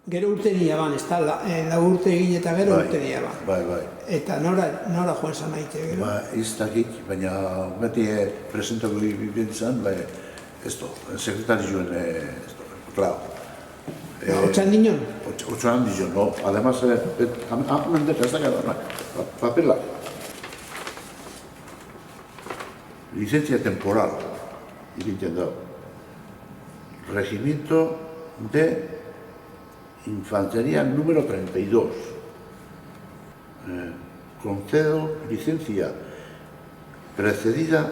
Gero urtenia ban, ez da, lau urte egin eta gero urtenia ban. Bai. Eta nora joan zan naite, gero? Ez dakit, baina beti presentako egin zan, esto, sekretarioen, klar. Otxan dinon? Otxan dinon, no. Además, aprendet ez da, papela. Licencia temporal, egiten da. Regimiento de Infantería número 32. Concedo licencia precedida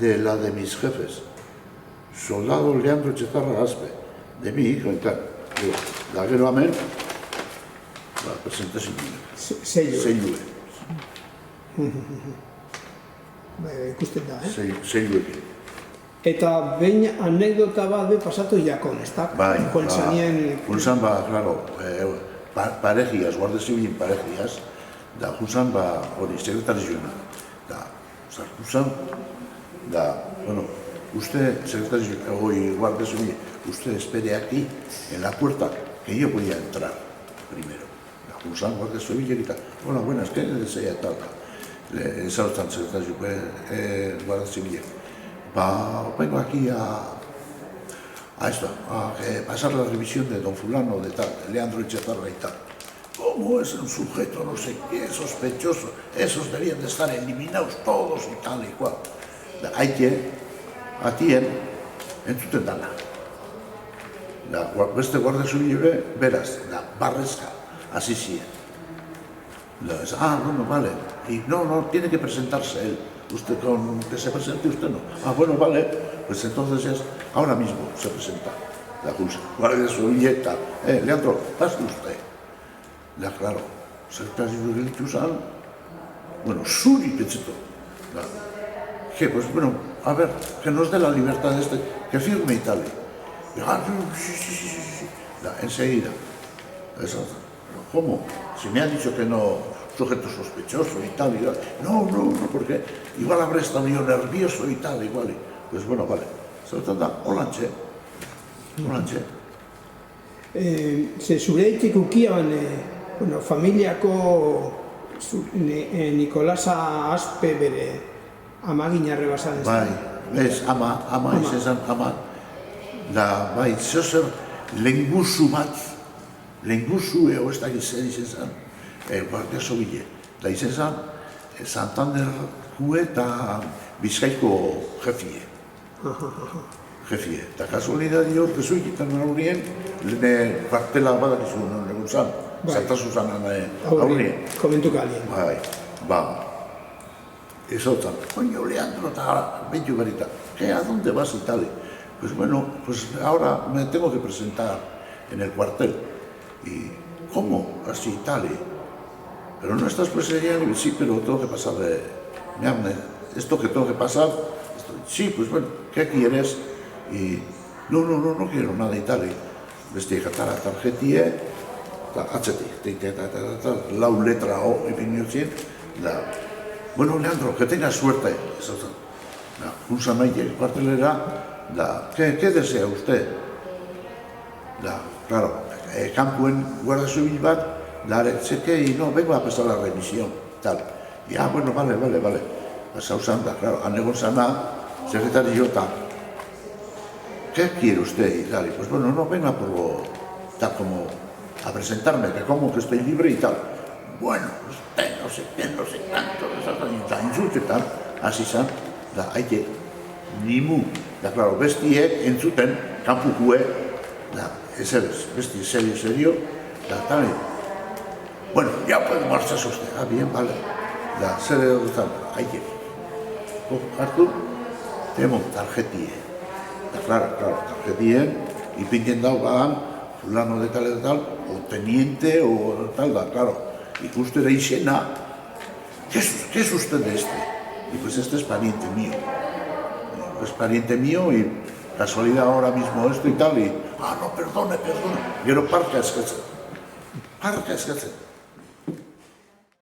de la de mis jefes. Soldado Leandro Etxezarra Aspe, de mi hijo y tal. Da gero hemen, presentazio. Zeilue. Ikusten da, Zeiluekin. Eta behin anekdota bat pasatu jakon, ez da? Bai, junzan claro, parejias, guardia zibilin parejias, da junzan hori, sekretarioena. Da, junzan, bueno, usted, secretario, guardia civil, usted espere aquí, en la puerta, que yo voy a entrar primero. Da junzan, guardia civil, y tal, hola, buenas, ¿qué desea tal? Esa está el secretario, guardia civil. Vengo aquí a pasar la revisión de don fulano de tal, Leandro Etxezarra y tal. ¿Cómo es un sujeto no sé qué, sospechoso? Esos deberían de estar eliminados todos y tal y cual. Hay que, atien, entzuten dana. Beste guardia zibile, beraz, barrezka, hasi zien. Bueno, vale. Y no, tiene que presentarse él. Usted con que se presente, usted no. Bueno, vale, pues entonces ahora mismo se presenta la Junta. Guardia Civil, Leandro, pase usted. Ya, claro, secretario de Gelituzan, bueno, Suri Pechito. Que, pues bueno, a ver, que nos dé la libertad que firme y tal. Sí. Enseguida. ¿Cómo? Si me ha dicho que no, sujeto sospechoso y tal, no, porque igual habrá estado yo nervioso y tal, igual. Pues bueno, vale. Se trata, holantxe. Zureitik ukian, familiako Nikolasa Aspe bere amagina rebasan ez da? Bai, ez, ama izan, ama. Da, bai, zozer, lenguzu bat, lenguzu eo ez da gizien izan, guardia zibile. Da izan zan, Santander jue eta Bizkaiko jefie. Eta kasualidadi hor, bezuik ikan aurrien, lehene kartela badak izun egun zan, zartazu zan aurrien. Komentuka alien. Bai, ezotan, coño, Leandro, eta behitu berita, ¿a dónde vas y tal? Pues bueno, pues ahora me tengo que presentar en el cuartel. ¿Y cómo? Así, tal. Pero no estás presente, sí, pero tengo que pasar esto que tengo que pasar, sí, pues bueno, ¿qué quieres? Y no quiero nada y tal. Beste jatara tarjetie, lau letra O, epiniotzien, bueno, Leandro, que tengas suerte. Junzan nahi cuartelera, ¿qué desea usted? Claro, campuen guardia zibil bat, y no, vengo a pasar la revisión, tal. Y bueno, vale. Pasau zan, claro, anegon zana, secretario tal. ¿Qué quiere usted? Y tal, pues bueno, no, venga tal como a presentarme, que como que estoy libre y tal. Bueno, usted no sé qué, no sé tanto, insulte tal, así zan, hay que, nimu. Claro, bestiek entzuten, kanpukue, besti serio, tal. Bueno, ya puede marcharse usted. Bien, vale. Zer edo tal, hay que. Hartu, tenemos tarjetie. Claro, tarjetien, ipintzen dau badan, fulano de tal, o teniente, o tal, claro. Ikustera izena, ¿qué es usted de este? Y pues este es pariente mío. Es pariente mío y casualidad ahora mismo esto y tal, y no, perdone. Gero parka eskatzen.